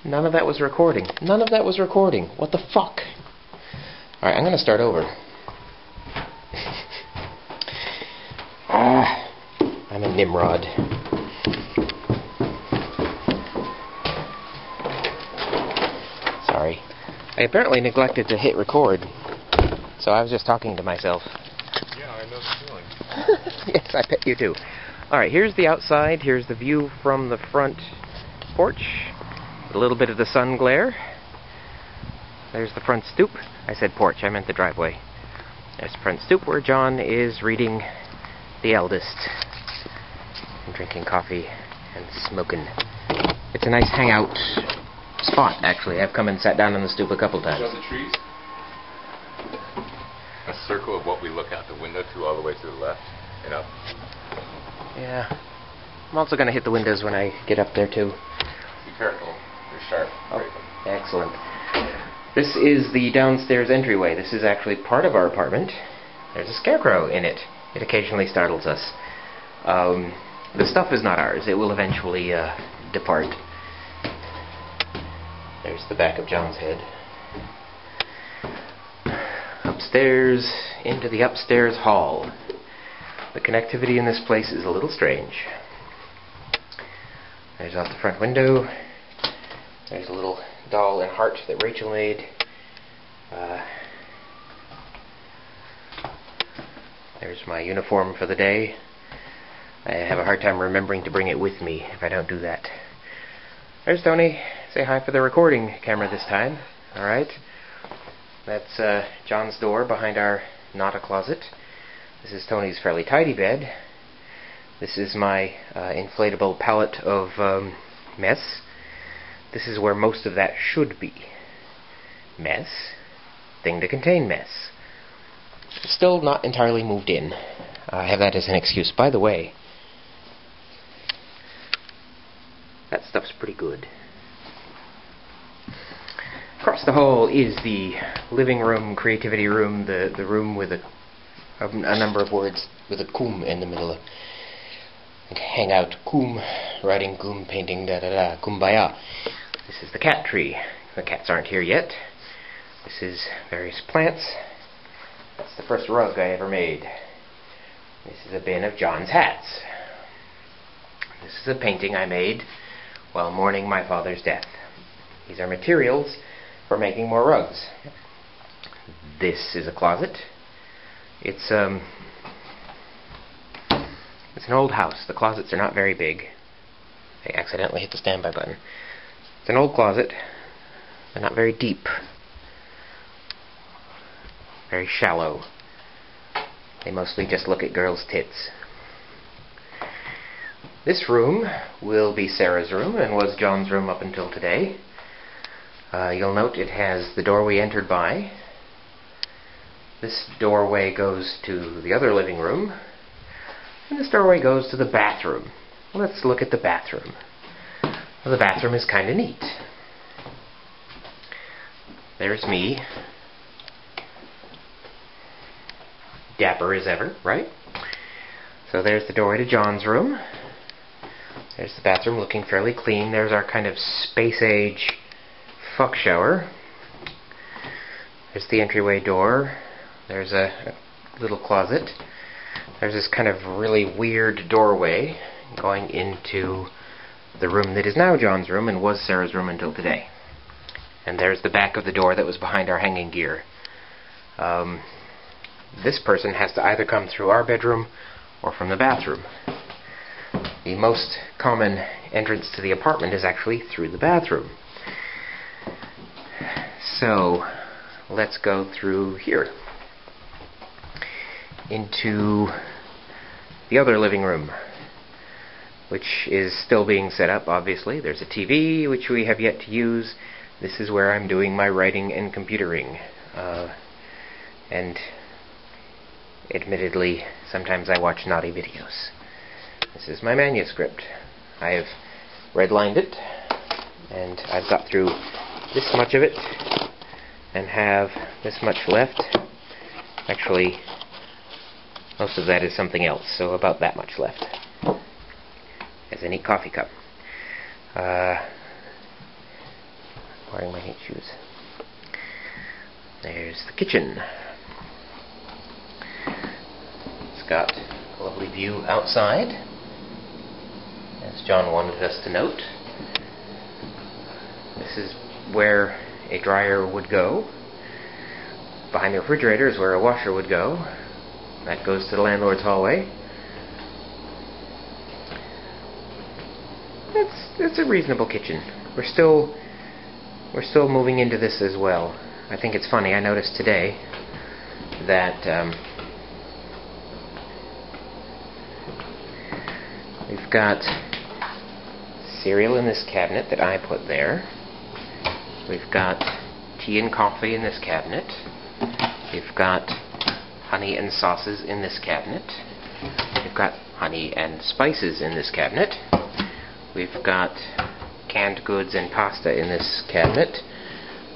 None of that was recording. None of that was recording. What the fuck? Alright, I'm gonna start over. I'm a Nimrod. Sorry. I apparently neglected to hit record, so I was just talking to myself. Yeah, I know the feeling. Yes, I bet you do. Alright, here's the outside. Here's the view from the front porch. A little bit of the sun glare. There's the front stoop. I said porch, I meant the driveway. There's the front stoop where John is reading The Eldest and drinking coffee and smoking. It's a nice hangout spot, actually. I've come and sat down on the stoop a couple times. Show the trees. A circle of what we look out the window to all the way to the left and up. Yeah. I'm also going to hit the windows when I get up there, too. Be careful. They're sharp. Oh, excellent. This is the downstairs entryway. This is actually part of our apartment. There's a scarecrow in it. It occasionally startles us. The stuff is not ours. It will eventually depart. There's the back of John's head. Upstairs, into the upstairs hall. The connectivity in this place is a little strange. There's out the front window. There's a little doll and heart that Rachel made. There's my uniform for the day. I have a hard time remembering to bring it with me if I don't do that. There's Tony. Say hi for the recording camera this time. Alright. That's John's door behind our not a closet. This is Tony's fairly tidy bed. This is my inflatable pallet of mess. This is where most of that should be. Mess. Thing to contain mess. Still not entirely moved in. I have that as an excuse. By the way, that stuff's pretty good. Across the hall is the living room, creativity room, the room with a number of words with a kum in the middle of. Hang out, kum, writing kum, painting, da-da-da, kumbaya. This is the cat tree. The cats aren't here yet. This is various plants. That's the first rug I ever made. This is a bin of John's hats. This is a painting I made while mourning my father's death. These are materials for making more rugs. This is a closet. It's an old house. The closets are not very big. I accidentally hit the standby button. It's an old closet. They're not very deep. Very shallow. They mostly just look at girls' tits. This room will be Sarah's room and was John's room up until today. You'll note it has the door we entered by. This doorway goes to the other living room. And this doorway goes to the bathroom. Let's look at the bathroom. Well, the bathroom is kind of neat. There's me. Dapper as ever, right? So there's the doorway to John's room. There's the bathroom looking fairly clean. There's our kind of space-age fuck shower. There's the entryway door. There's a little closet. There's this kind of really weird doorway going into the room that is now John's room and was Sarah's room until today. And there's the back of the door that was behind our hanging gear. This person has to either come through our bedroom or from the bathroom. The most common entrance to the apartment is actually through the bathroom. So, let's go through here into the other living room, which is still being set up, obviously. There's a TV, which we have yet to use. This is where I'm doing my writing and computering. And admittedly, sometimes I watch naughty videos. This is my manuscript. I have redlined it, and I've got through this much of it, and have this much left. Actually, most of that is something else, so about that much left. As a neat coffee cup. wearing my hate shoes. There's the kitchen. It's got a lovely view outside, as John wanted us to note. This is where a dryer would go. Behind the refrigerator is where a washer would go. That goes to the landlord's hallway. It's a reasonable kitchen. We're still moving into this as well. I think it's funny. I noticed today that we've got cereal in this cabinet that I put there. We've got tea and coffee in this cabinet. We've got honey and sauces in this cabinet. We've got honey and spices in this cabinet. We've got canned goods and pasta in this cabinet.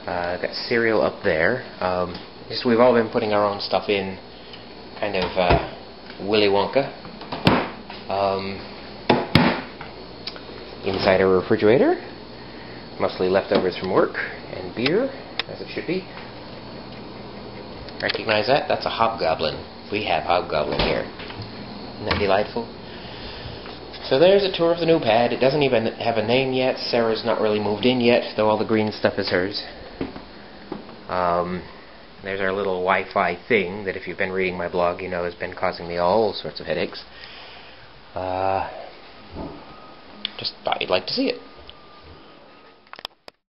I've got cereal up there. Just we've all been putting our own stuff in, kind of Willy Wonka. Inside our refrigerator, mostly leftovers from work and beer, as it should be. Recognize that? That's a hobgoblin. We have hobgoblin here. Isn't that delightful? So there's a tour of the new pad. It doesn't even have a name yet. Sarah's not really moved in yet, though all the green stuff is hers. There's our little Wi-Fi thing that if you've been reading my blog, you know has been causing me all sorts of headaches. Just thought you'd like to see it.